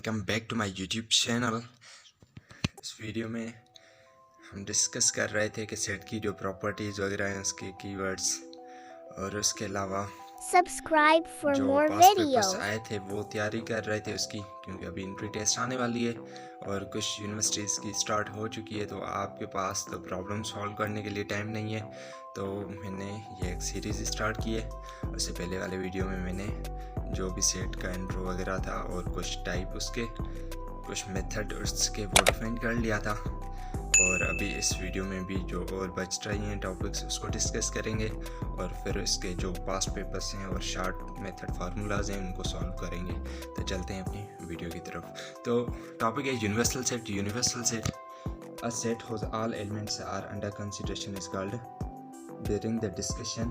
Welcome back to my YouTube channel. इस video में हम डिस्कस कर रहे थे कि सेट की जो प्रॉपर्टीज़ वगैरह हैं, उसके कीवर्ड्स और उसके अलावा सब्सक्राइब फॉर जो मोर पास्ट वीडियो। पेपर्स आए थे वो तैयारी कर रहे थे उसकी, क्योंकि अभी इंट्री टेस्ट आने वाली है और कुछ यूनिवर्सिटीज़ की स्टार्ट हो चुकी है, तो आपके पास तो प्रॉब्लम सॉल्व करने के लिए टाइम नहीं है। तो मैंने ये एक सीरीज़ स्टार्ट की है। उससे पहले वाले वीडियो में मैंने जो भी सेट का इंट्रो वगैरह था और कुछ टाइप उसके कुछ मेथड उसके वो डिफाइन कर लिया था, और अभी इस वीडियो में भी जो और बच रही हैं टॉपिक्स उसको डिस्कस करेंगे और फिर इसके जो पास्ट पेपर्स हैं और शार्ट मेथड फार्मूलाज हैं उनको सॉल्व करेंगे। तो चलते हैं अपनी वीडियो की तरफ। तो टॉपिक है universal set. Universal set, a set whose all elements are under consideration is called during the discussion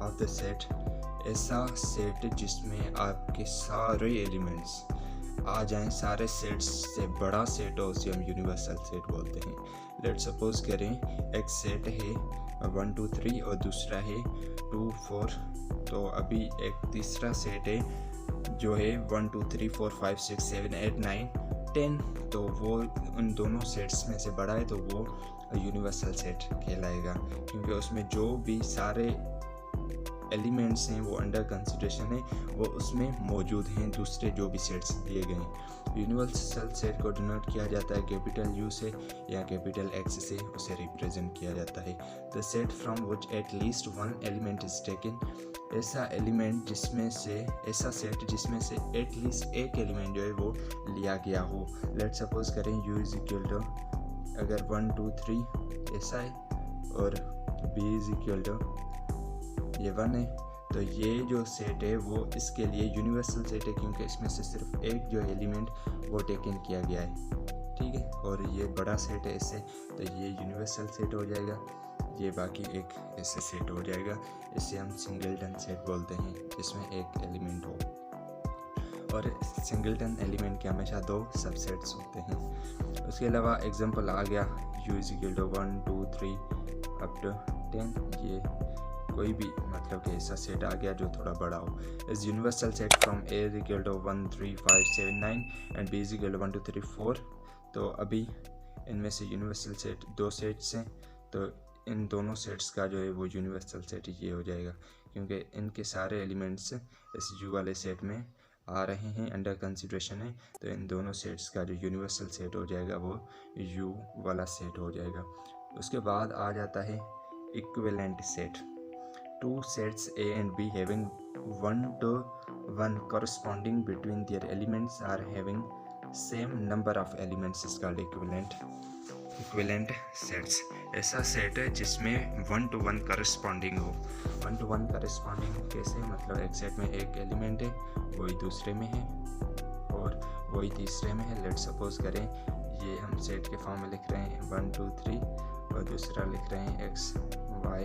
of the set। ऐसा सेट जिसमें आपके सारे एलिमेंट्स आ जाएं, सारे सेट्स से बड़ा सेट हो, उसे हम यूनिवर्सल सेट बोलते हैं। लेट सपोज करें एक सेट है 1 2 3 और दूसरा है 2 4। तो अभी एक तीसरा सेट है जो है 1 2 3 4 5 6 7 8 9 10। तो वो उन दोनों सेट्स में से बड़ा है, तो वो यूनिवर्सल सेट कहलाएगा, क्योंकि उसमें जो भी सारे एलिमेंट्स हैं वो अंडर कंसिडरेशन है, वो उसमें मौजूद हैं, दूसरे जो भी सेट्स दिए गए हैं। यूनिवर्सल सेट को डिनोट किया जाता है कैपिटल यू से या कैपिटल एक्स से, उसे रिप्रेजेंट किया जाता है। The set from which at least one element is taken, ऐसा सेट जिसमें से एट लीस्ट एक एलिमेंट जो है वो लिया गया हो। लेट सपोज करें यू इज इक्वल टू, अगर 1 2 3 ऐसा है और बी इज इक्वल टू ये 1 है, तो ये जो सेट है वो इसके लिए यूनिवर्सल सेट है, क्योंकि इसमें से सिर्फ एक जो एलिमेंट वो टेकन किया गया है, ठीक है। और ये बड़ा सेट है इससे, तो ये यूनिवर्सल सेट हो जाएगा। ये बाकी एक इससे सेट हो जाएगा, इसे हम सिंगलटन सेट बोलते हैं, जिसमें एक एलिमेंट हो। और सिंगलटन एलिमेंट के हमेशा 2 सबसेट्स होते हैं। उसके अलावा एग्जांपल आ गया u is equal to 1 2 3 up to 10। ये कोई भी मतलब कि ऐसा सेट आ गया जो थोड़ा बड़ा हो। Is universal set from a is equal to 1 3 5 7 9 and b is equal to 1 2 3 4। तो अभी इनमें से यूनिवर्सल सेट 2 सेट्स हैं, तो इन दोनों सेट्स का जो है वो यूनिवर्सल सेट ये हो जाएगा, क्योंकि इनके सारे एलिमेंट्स इस u वाले सेट में आ रहे हैं, अंडर कंसिडरेशन है। तो इन दोनों सेट्स का जो यूनिवर्सल सेट हो जाएगा वो u वाला सेट हो जाएगा। उसके बाद आ जाता है equivalent set. 2 sets A and B having 1-to-1 corresponding between their elements are having same number of elements is called equivalent sets। ऐसा सेट है जिसमें 1-to-1 corresponding हो। 1-to-1 corresponding कैसे, मतलब एक सेट में एक एलिमेंट है, वही दूसरे में है और वही तीसरे में है। लेट सपोज करें ये हम सेट के फॉर्म में लिख रहे हैं 1 2 3 और दूसरा लिख रहे हैं x y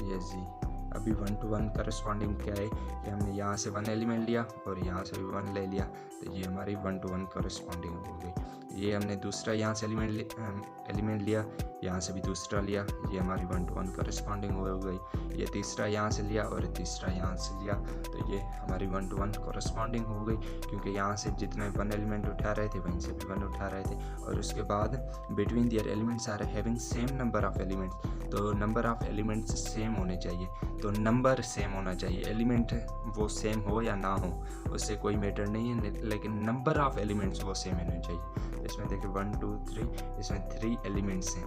ये z। अभी 1-to-1 करस्पॉन्डिंग क्या है कि हमने यहाँ से 1 एलिमेंट लिया और यहाँ से भी 1 ले लिया, तो ये हमारी 1-to-1 करस्पॉन्डिंग हो गई। ये हमने दूसरा यहाँ से एलिमेंट लिया, यहाँ से भी दूसरा लिया, ये हमारी 1-to-1 करस्पॉन्डिंग हो गई। ये तीसरा यहाँ से लिया और तीसरा यहाँ से लिया, तो ये हमारी 1-to-1 करस्पॉन्डिंग हो गई, क्योंकि यहाँ से जितने 1 एलिमेंट उठा रहे थे वहीं से भी 1 उठा रहे थे। और उसके बाद between their elements are having same number of elements, तो नंबर ऑफ एलिमेंट्स सेम होने चाहिए, तो नंबर सेम होना चाहिए। एलिमेंट वो सेम हो या ना हो उससे कोई मैटर नहीं है, लेकिन नंबर ऑफ एलिमेंट्स वो सेम होने चाहिए। इसमें देखिए 1 2 3, इसमें 3 एलिमेंट्स हैं,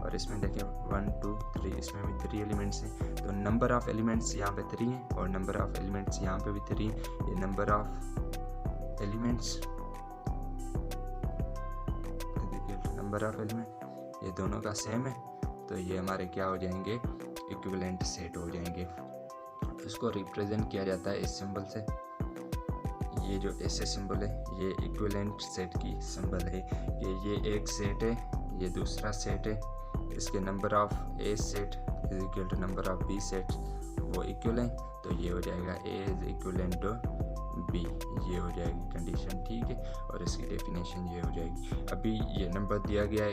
और इसमें देखिए 1 2 3, इसमें भी 3 एलिमेंट्स हैं। तो नंबर ऑफ एलिमेंट्स यहाँ पे 3 हैं और नंबर ऑफ एलिमेंट्स यहाँ पे भी 3 हैं। ये नंबर ऑफ एलिमेंट्स, देखिए नंबर ऑफ एलिमेंट ये दोनों का सेम है, तो ये हमारे क्या हो जाएंगे, इक्विवेलेंट सेट हो जाएंगे। इसको रिप्रेजेंट किया जाता है इस सिंबल से। ये जो ऐसे सिंबल है ये इक्विवेलेंट सेट की सिंबल है कि ये एक सेट है, ये दूसरा सेट है, इसके number of A set is equal to number of B set वो इक्वल है, तो ये हो जाएगा A is equivalent to B, ये हो जाएगी कंडीशन, ठीक है। और इसकी डेफिनेशन ये हो जाएगी। अभी ये नंबर दिया गया है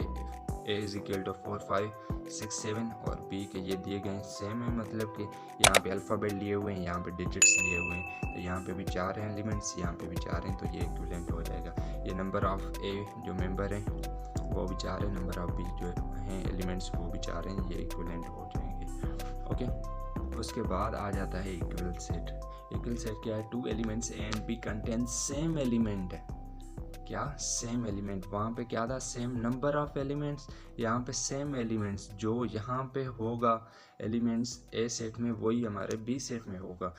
A इज इक्वल टू 4 5 6 7 और B के ये दिए गए सेम है, मतलब कि यहाँ पे अल्फ़ाबेट लिए हुए हैं, यहाँ पे डिजिट्स लिए हुए हैं, तो यहाँ पे भी 4 हैं एलिमेंट्स, यहाँ पे भी 4 हैं, तो ये इक्विवेलेंट हो जाएगा। ये नंबर ऑफ़ A जो मेंबर हैं वो भी 4 है, नंबर ऑफ़ B जो हैं एलिमेंट्स वो भी 4 हैं, ये इक्विवेलेंट हो जाएंगे। ओके, उसके बाद आ जाता है इक्वल सेट। इक्वल सेट क्या है? 2 elements A and B contain same element है। क्या? Same element. वहाँ पे क्या था? सेम नंबर ऑफ एलिमेंट्स, यहाँ पे सेम एलिमेंट्स। जो यहाँ पे होगा एलिमेंट्स ए सेट में वही हमारे बी सेट में होगा,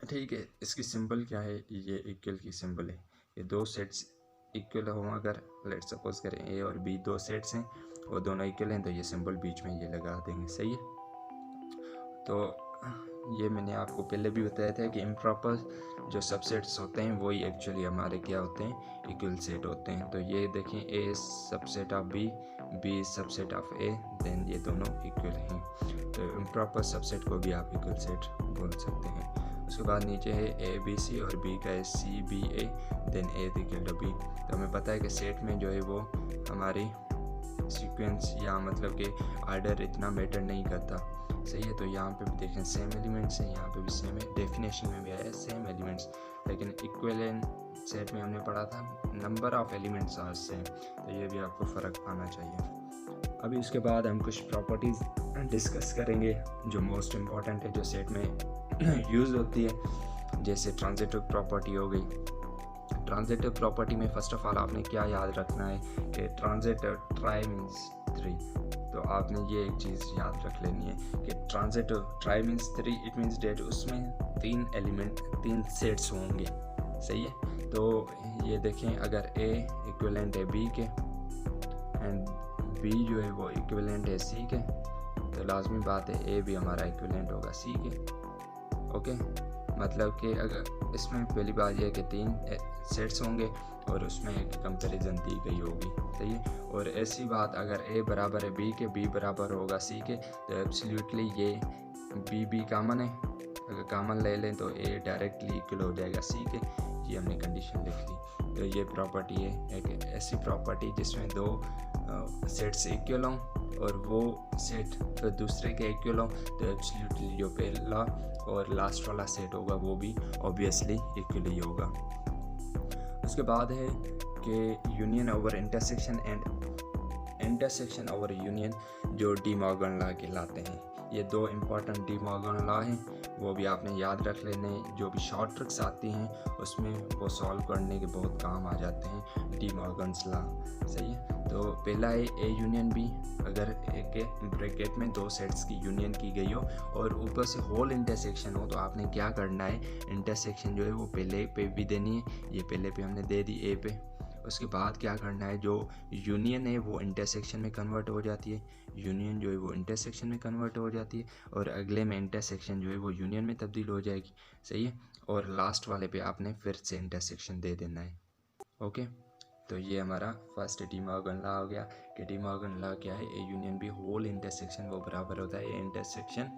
ठीक है। इसकी सिंबल क्या है? ये इक्वल की सिंबल है। ये दो सेट्स इक्वल हो, अगर लेट सपोज करें ए और बी दो सेट्स हैं और दोनों इक्वल हैं, तो ये सिंबल बीच में ये लगा देंगे, सही है। तो ये मैंने आपको पहले भी बताया था कि इम्प्रॉपर जो सबसेट्स होते हैं वही एक्चुअली हमारे क्या होते हैं? इक्वल सेट होते हैं। तो ये देखें, A subset of B, B subset of A, then ये दोनों इक्वल हैं, तो इम्प्रॉपर सबसेट को भी आप इक्वल सेट बोल सकते हैं। उसके बाद नीचे है ए बी सी और बी का है C B A, then A equal to B. तो हमें पता है कि सेट में जो है वो हमारी सीक्वेंस या मतलब कि आर्डर इतना मैटर नहीं करता, सही है। तो यहाँ पे भी देखें सेम एलिमेंट्स हैं, यहाँ पे भी सेम है, डेफिनेशन में भी आया सेम एलिमेंट्स, लेकिन इक्विवेलेंट सेट में हमने पढ़ा था number of elements are same, तो ये भी आपको फ़र्क आना चाहिए। अभी उसके बाद हम कुछ प्रॉपर्टीज़ डिस्कस करेंगे जो मोस्ट इम्पॉर्टेंट है, जो सेट में यूज़ होती है, जैसे ट्रांजिटिव प्रॉपर्टी हो गई। ट्रांजिटिव प्रॉपर्टी में फ़र्स्ट ऑफ ऑल आपने क्या याद रखना है कि ट्रांजिटिव ट्राई मीन्स 3, तो आपने ये एक चीज़ याद रख लेनी है कि transitive tri means 3, it means that उसमें 3 एलिमेंट 3 सेट्स होंगे, सही है। तो ये देखें, अगर ए इक्विवेलेंट है बी के एंड बी जो है वो इक्विवेलेंट है सी के, तो लाजमी बात है ए भी हमारा इक्विवेलेंट होगा सी के। ओके, मतलब कि अगर इसमें पहली बात यह है कि 3 सेट्स होंगे और उसमें एक कंपैरिजन दी गई होगी, सही है। और ऐसी बात अगर ए बराबर है बी के, बी बराबर होगा सी के, तो एब्सोल्युटली ये बी कामन है, अगर कामन ले लें तो ए डायरेक्टली इक्वल हो जाएगा सी के, ये हमने कंडीशन लिख ली। तो ये प्रॉपर्टी है एक ऐसी प्रॉपर्टी जिसमें 2 सेट्स इक्वल हों और वो सेट तो दूसरे के इक्वल हों, तो एब्सोल्युटली जो पहला और लास्ट वाला सेट होगा वो भी ऑब्वियसली इक्वल ही होगा। उसके बाद है कि union over intersection and intersection over union, जो डी मॉर्गन लॉ कहलाते हैं। ये 2 इम्पॉर्टेंट डी मॉर्गन लॉ हैं, वो भी आपने याद रख लेने। जो भी शॉर्ट ट्रिक्स आती हैं उसमें वो सॉल्व करने के बहुत काम आ जाते हैं डी मॉर्गन्स लॉ, सही है। तो पहला है ए यूनियन बी, अगर एक ब्रैकेट में 2 सेट्स की यूनियन की गई हो और ऊपर से होल इंटरसेक्शन हो, तो आपने क्या करना है, इंटरसेक्शन जो है वो पहले पे भी देनी है, ये पहले पे हमने दे दी ए पे। उसके बाद क्या करना है, जो यूनियन है वो इंटरसेक्शन में कन्वर्ट हो जाती है, यूनियन जो है वो इंटरसेक्शन में कन्वर्ट हो जाती है, और अगले में इंटरसेक्शन जो है वो यूनियन में तब्दील हो जाएगी, सही है। और लास्ट वाले पे आपने फिर से इंटरसेक्शन दे देना है। ओके, तो ये हमारा फर्स्ट डी मॉर्गन लॉ हो गया कि डी मॉर्गन लॉ क्या है, A union B whole intersection वो बराबर होता है A intersection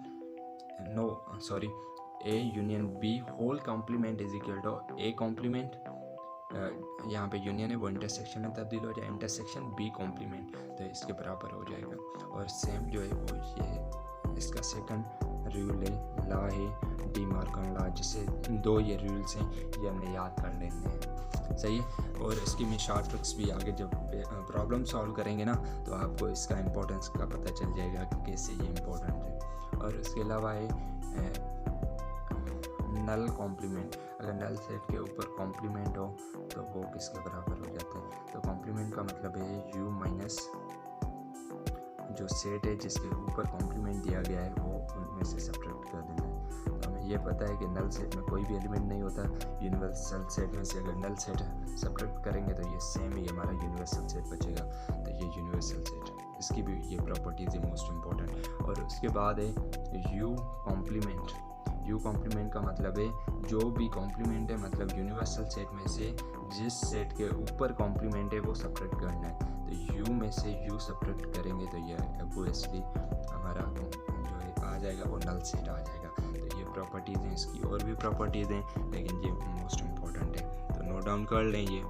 A union B whole complement is equal to A complement, यहाँ पे यूनियन है वो इंटरसेक्शन में तब्दील हो जाए, इंटरसेक्शन बी कॉम्प्लीमेंट, तो इसके बराबर हो जाएगा। और सेम जो है वो ये इसका सेकंड रूल है, लॉ है डी मॉर्गन लॉ, जिससे 2 ये रूल्स हैं, ये हमने याद कर लेने हैं, सही है। और इसकी मैं शॉर्ट ट्रिक्स भी आगे जब प्रॉब्लम सॉल्व करेंगे ना, तो आपको इसका इम्पोर्टेंस का पता चल जाएगा कि कैसे ये इम्पोर्टेंट है। और इसके अलावा है नल कॉम्प्लीमेंट, अगर नल सेट के ऊपर कॉम्प्लीमेंट हो तो वो किसके बराबर हो जाते हैं, तो कॉम्प्लीमेंट का मतलब है यू माइनस जो सेट है जिसके ऊपर कॉम्प्लीमेंट दिया गया है वो उनमें से सब्ट्रैक्ट कर देना है। तो हमें ये पता है कि नल सेट में कोई भी एलिमेंट नहीं होता, यूनिवर्सल सेट में से अगर नल सेट सब्ट्रैक्ट करेंगे तो ये सेम ही हमारा यूनिवर्सल सेट बचेगा, तो ये यूनिवर्सल सेट, इसकी भी ये प्रॉपर्टीज़ है मोस्ट इम्पॉर्टेंट। और उसके बाद है यू कॉम्प्लीमेंट, यू कॉम्प्लीमेंट का मतलब है जो भी कॉम्प्लीमेंट है, मतलब यूनिवर्सल सेट में से जिस सेट के ऊपर कॉम्प्लीमेंट है वो सब्ट्रैक्ट करना है, तो यू में से यू सब्ट्रैक्ट करेंगे तो ये ऑब्वियसली हमारा जो है आ जाएगा वो नल सेट आ जाएगा। तो ये प्रॉपर्टीज़ हैं, इसकी और भी प्रॉपर्टीज़ हैं लेकिन ये मोस्ट इम्पॉर्टेंट है, तो नोट डाउन कर लें ये।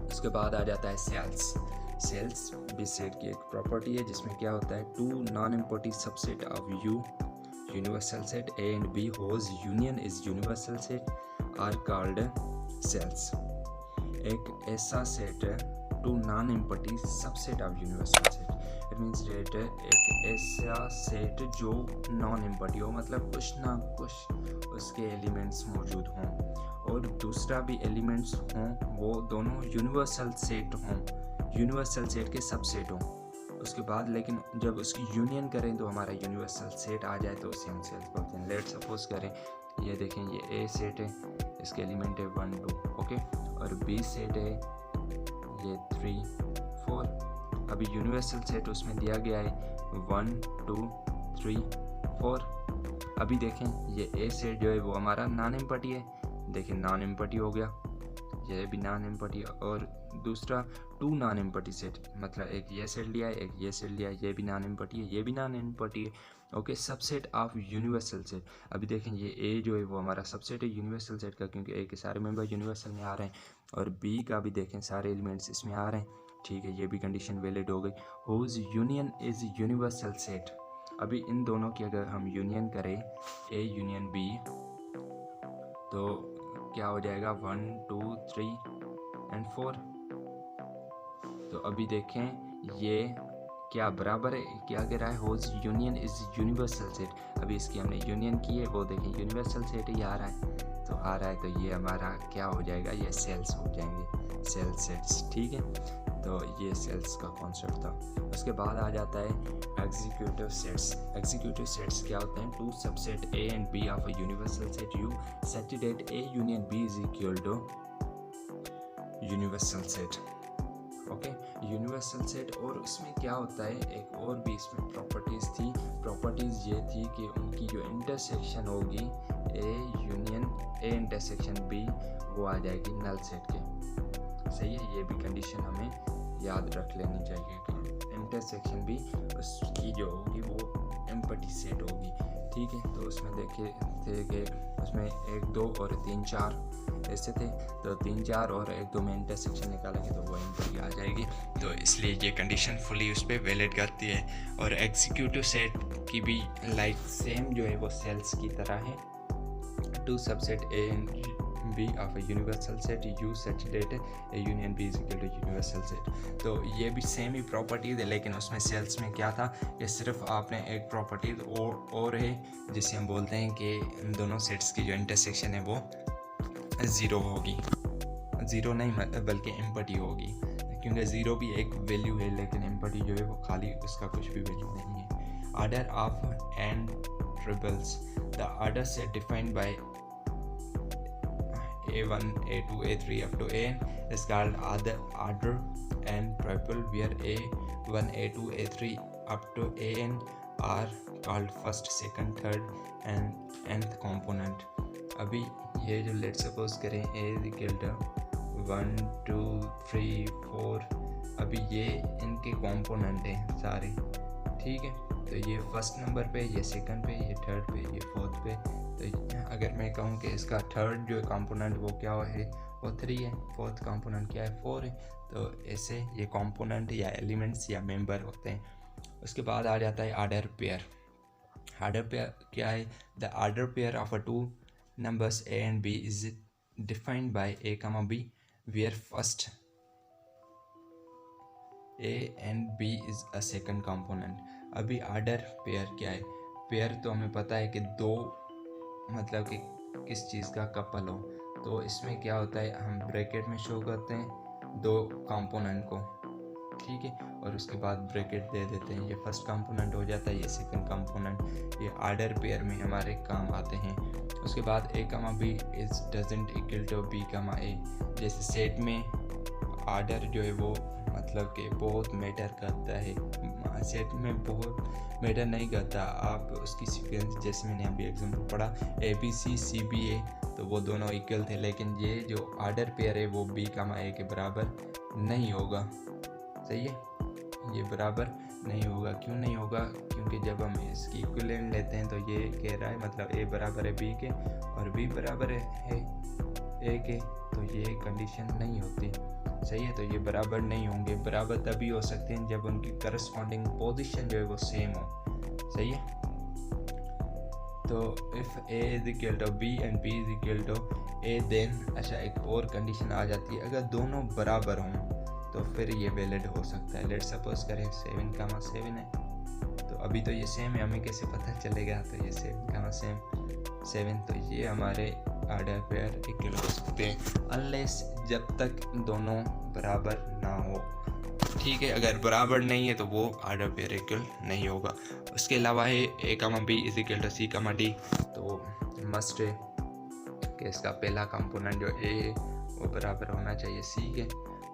उसके बाद आ जाता है सेल्स। सेल्स बी सेट की एक प्रॉपर्टी है जिसमें क्या होता है, two non empty subset of U universal set A and B whose union is universal set are called sets. एक ऐसा सेट है two non empty subset of universal set, it means that एक ऐसा सेट जो non empty हो, मतलब कुछ ना कुछ उसके एलिमेंट्स मौजूद हों और दूसरा भी एलिमेंट्स हों, वो दोनों यूनिवर्सल सेट हों, यूनिवर्सल सेट के सबसेट हों। उसके बाद लेकिन जब उसकी यूनियन करें तो हमारा यूनिवर्सल सेट आ जाए तो उसे हम सेल्स बोलते हैं। लेट सपोज करें ये देखें, ये ए सेट है, इसके एलिमेंट है 1 2, ओके, और बी सेट है ये 3 4। अभी यूनिवर्सल सेट उसमें दिया गया है 1 2 3 4। अभी देखें ये ए सेट जो है वो हमारा नॉन एम्पटी है, देखें नॉन एम्पटी हो गया, ये भी नॉन एम्पटी, और दूसरा टू नॉन एम्पटी सेट, मतलब एक ये सेट लिया है, एक ये सेट लिया है, ये भी नॉन एम्पटी है, ये भी नॉन एम्पटी है, okay, subset of universal set. अभी देखें ये ए जो है वो हमारा सबसेट है यूनिवर्सल सेट का, क्योंकि ए के सारे मेंबर यूनिवर्सल में आ रहे हैं, और बी का भी देखें सारे एलिमेंट्स इसमें आ रहे हैं, ठीक है, ये भी कंडीशन वैलिड हो गई। Whose union is universal set. अभी इन दोनों की अगर हम यूनियन करें, ए यूनियन बी, तो क्या हो जाएगा 1 2 3 एंड 4। तो अभी देखें ये क्या बराबर है, क्या कह रहा है, होज यूनियन इज यूनिवर्सल सेट। अभी इसकी हमने यूनियन की है, वो देखें यूनिवर्सल सेट ही आ रहा है, तो आ रहा है, तो ये हमारा क्या हो जाएगा, ये सेल्स हो जाएंगे, सेल सेट्स, ठीक है। तो ये सेल्स का कॉन्सेप्ट था। उसके बाद आ जाता है एग्जीक्यूटिव सेट्स। एग्जीक्यूटिव सेट्स क्या होते हैं, two subset A and B of a universal set U such that A union B is equal to universal set, okay, universal set. और उसमें क्या होता है, एक और भी इसमें प्रॉपर्टीज़ थी, प्रॉपर्टीज़ ये थी कि उनकी जो इंटरसेक्शन होगी A union A intersection B, वो आ जाएगी नल सेट के, सही है। ये भी कंडीशन हमें याद रख लेनी चाहिए कि इंटरसेक्शन भी उसकी जो होगी वो एम्पटी सेट होगी, ठीक है। तो उसमें देखे थे कि उसमें 1 2 और 3 4 ऐसे थे, तो 3 4 और 1 2 में इंटरसेक्शन निकालेंगे तो वो एम्पटी आ जाएगी, तो इसलिए ये कंडीशन फुली उस पर वैलिड करती है। और एग्जीक्यूटिव सेट की भी लाइक सेम जो है वो सेल्स की तरह है, two subset A and B of a universal set you such that a union b is equal to universal set। तो ये भी सेम ही प्रॉपर्टीज है, लेकिन उसमें सेल्स में क्या था कि सिर्फ आपने एक प्रॉपर्टीज और है जिसे हम बोलते हैं कि इन दोनों सेट्स की जो इंटरसेक्शन है वो 0 होगी, 0 नहीं बल्कि एम्पटी होगी, क्योंकि 0 भी एक वैल्यू है, लेकिन एम्पटी जो है वो खाली उसका कुछ भी वैल्यू नहीं है। Order of and triples, the order set defined by A1, A2, A3 up to AN is called order and triple, where A1, A2, A3 up to AN are called first, second, third and nth component। अभी ये जो let suppose करें A is equal to 1 2 3 4, अभी ये इनके component हैं सारे, ठीक है। तो ये फर्स्ट नंबर पे, ये सेकंड पे, ये थर्ड पे, ये फोर्थ पे। तो अगर मैं कहूँ कि इसका थर्ड जो कंपोनेंट वो क्या है, वो 3 है, फोर्थ कंपोनेंट क्या है, 4 है। तो ऐसे ये कंपोनेंट या एलिमेंट्स या मेंबर होते हैं। उसके बाद आ जाता है ऑर्डर पेयर। ऑर्डर पेयर क्या है, the order pair of a two numbers A and B is defined by A comma B, where first A and B is a second component. अभी ऑर्डर पेयर क्या है, pair तो हमें पता है कि 2 मतलब कि किस चीज़ का कपल हो, तो इसमें क्या होता है, हम ब्रैकेट में शो करते हैं 2 कंपोनेंट को, ठीक है, और उसके बाद ब्रैकेट दे देते हैं, ये फर्स्ट कंपोनेंट हो जाता है, ये सेकंड कंपोनेंट, ये ऑर्डर पेयर में हमारे काम आते हैं। उसके बाद A comma B is doesn't equal to B comma A, जैसे सेट में ऑर्डर जो है वो मतलब कि बहुत मैटर करता है, सेट में बहुत मैटर नहीं करता, आप उसकी सीक्वेंस, जैसे मैंने अभी एग्जांपल पढ़ा A B C C B ए, तो वो दोनों इक्वल थे, लेकिन ये जो ऑर्डर पेयर है वो बी कमा ए के बराबर नहीं होगा, सही है, ये बराबर नहीं होगा। क्यों नहीं होगा, क्योंकि जब हम इसकी इक्विवेलेंट लेते हैं तो ये कह रहा है मतलब ए बराबर है बी के और बी बराबर है ए के, तो ये कंडीशन नहीं होती। सही है। तो ये बराबर नहीं होंगे, बराबर तभी हो सकते हैं जब उनकी करस्पॉन्डिंग पोजीशन जो है वो सेम हो। सही है। तो if A is equal to B and B is equal to A, then अच्छा एक और कंडीशन आ जाती है, अगर दोनों बराबर हों तो फिर ये वैलिड हो सकता है। लेट सपोज करें 7,7 है, तो अभी तो ये सेम है, हमें कैसे पता चलेगा? तो ये 7,7, तो ये हमारे ऑर्डर पेयर इक्वल हो सकते हैं अनलेस जब तक दोनों बराबर ना हो। ठीक है, अगर बराबर नहीं है तो वो ऑर्डर पेयर इक्वल नहीं होगा। उसके अलावा है ए comma B is equal to सी कमा डी, तो मस्ट है कि इसका पहला कंपोनेंट जो ए है वो बराबर होना चाहिए सी के,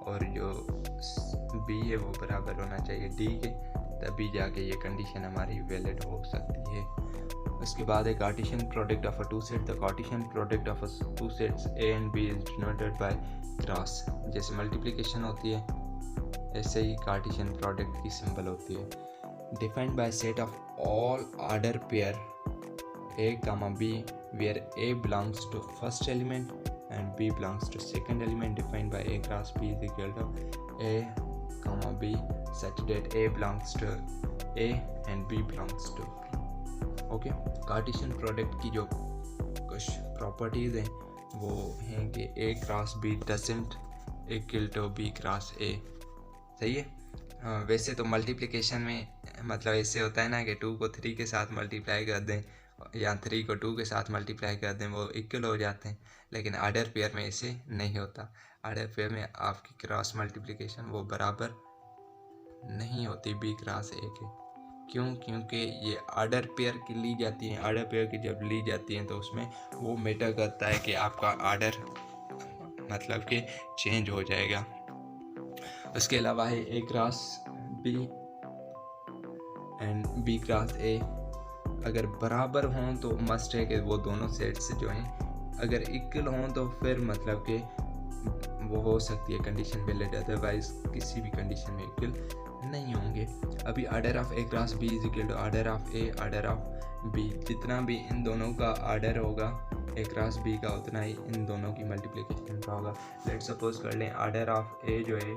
और जो बी है वो बराबर होना चाहिए डी के, तभी जाके ये कंडीशन हमारी वैलिड हो सकती है। उसके बाद है Cartesian product of a two set. The Cartesian product of a two sets A and B is denoted by cross. जैसे मल्टीप्लिकेशन होती है ऐसे ही कार्टेशियन प्रोडक्ट की सिंबल होती है। Defined by set of all order pair A comma B where A belongs to first element and B belongs to second element, defined by A cross B is equal to A comma B such that A belongs to A and B belongs to B. Okay, Cartesian product की जो कुछ properties हैं वो हैं कि A cross B doesn't equal to B cross A। सही है। वैसे तो मल्टीप्लिकेशन में मतलब ऐसे होता है ना कि 2 को 3 के साथ मल्टीप्लाई कर दें या 3 को 2 के साथ मल्टीप्लाई कर दें, वो इक्वल हो जाते हैं, लेकिन ऑर्डर पेयर में ऐसे नहीं होता। ऑर्डर पेयर में आपकी क्रॉस मल्टीप्लिकेशन वो बराबर नहीं होती बी क्रॉस ए के। क्यों? क्योंकि ये ऑर्डर पेयर की ली जाती हैं। ऑर्डर पेयर की जब ली जाती हैं तो उसमें वो मैटर करता है कि आपका ऑर्डर मतलब कि चेंज हो जाएगा। उसके अलावा है A cross B and B cross A, अगर बराबर हों तो मस्ट है कि वो दोनों सेट्स जो हैं अगर इक्वल हों तो फिर मतलब कि वो हो सकती है कंडीशन वैलिड, अदरवाइज किसी भी कंडीशन में इक्वल नहीं होंगे। अभी order of A cross B is equal to order of A order of B, जितना भी इन दोनों का ऑर्डर होगा ए क्रॉस बी का उतना ही इन दोनों की मल्टीप्लिकेशन का होगा। लेट सपोज कर लें ऑर्डर ऑफ ए जो है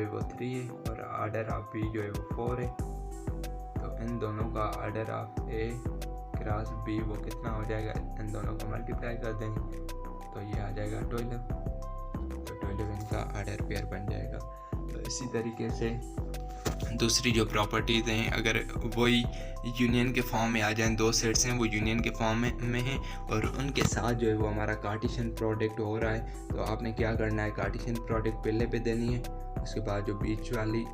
वो 3 है और ऑर्डर ऑफ बी जो है वो 4 है, तो इन दोनों का order of A cross B वो कितना हो जाएगा? इन दोनों को मल्टीप्लाई कर देंगे तो ये आ जाएगा 12, तो 12 इनका ऑर्डर पेयर बन जाएगा। तो इसी तरीके से दूसरी जो प्रॉपर्टीज़ हैं अगर वही यूनियन के फॉर्म में आ जाएं, दो सेट्स हैं वो यूनियन के फॉर्म में हैं और उनके साथ जो है वो हमारा कार्टेशियन प्रोडक्ट हो रहा है, तो आपने क्या करना है, कार्टेशियन प्रोडक्ट पहले पे देनी है, उसके बाद जो बीच वाली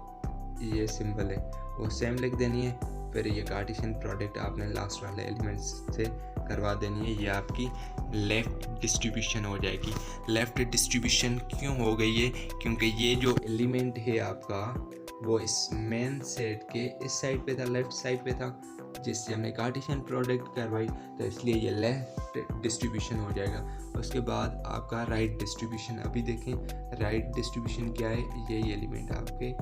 ये सिंबल है वो सेम लिख देनी है, फिर ये कार्टेशियन प्रोडक्ट आपने लास्ट वाले एलिमेंट्स से करवा देनी है। ये आपकी लेफ़्ट डिस्ट्रीब्यूशन हो जाएगी। लेफ़्ट डिस्ट्रीब्यूशन क्यों हो गई है? क्योंकि ये जो एलिमेंट है आपका वो इस मेन सेट के इस साइड पे था, लेफ़्ट साइड पे था, जिससे हमने कार्टेशियन प्रोडक्ट करवाई, तो इसलिए ये लेफ़्ट डिस्ट्रीब्यूशन हो जाएगा। उसके बाद आपका राइट डिस्ट्रीब्यूशन, अभी देखें राइट डिस्ट्रीब्यूशन क्या है, यही एलिमेंट आपके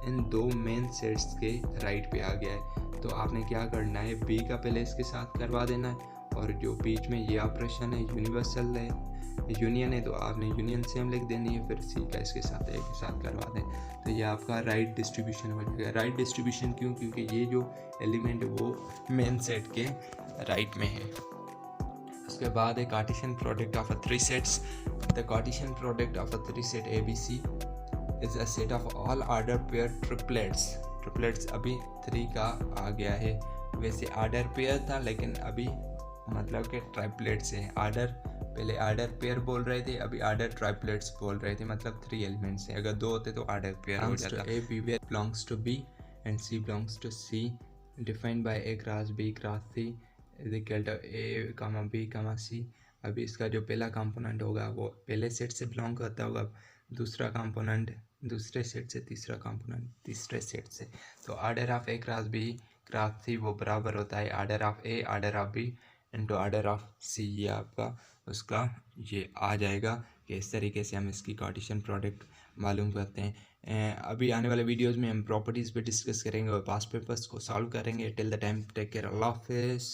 इन दो मेन सेट्स के राइट पे आ गया है, तो आपने क्या करना है, बी का पहले इसके साथ करवा देना है और जो बीच में ये ऑपरेशन है यूनिवर्सल है, यूनियन है, तो आपने यूनियन सेम लिख देनी है, फिर सी का इसके साथ ए के साथ करवा दें, तो ये आपका राइट डिस्ट्रीब्यूशन हो जाएगा। राइट डिस्ट्रीब्यूशन क्यों? क्योंकि ये जो एलिमेंट है वो मेन सेट के राइट में है। उसके बाद है Cartesian product of a 3 sets. The Cartesian product of a 3 set ABC is a set of all order pair triplets अभी 3 का आ गया है। वैसे ऑर्डर पेयर था लेकिन अभी मतलब कि ट्राइपलेट्स हैं। पहले ऑर्डर पेयर बोल रहे थे, अभी ऑर्डर ट्राइपलेट्स बोल रहे थे, मतलब 3 एलिमेंट्स हैं। अगर 2 होते तो ऑर्डर पेयर हो जाता। A B belongs to B and C belongs to C, defined by A cross B cross C is equal to A, B, C। अभी इसका जो पहला कंपोनेंट होगा वो पहले सेट से बिलोंग करता होगा, दूसरा कंपोनेंट दूसरे सेट से, तीसरा कंपोनेंट तीसरे सेट से। तो order of A cross B cross C वो बराबर होता है order of A order of B into order of C. ये आपका उसका ये आ जाएगा कि इस तरीके से हम इसकी कार्टेशियन प्रोडक्ट मालूम करते हैं। अभी आने वाले वीडियोस में हम प्रॉपर्टीज़ पे डिस्कस करेंगे और पास्ट पेपर्स को सॉल्व करेंगे। Till the time take care, अल्लाह हाफिज़।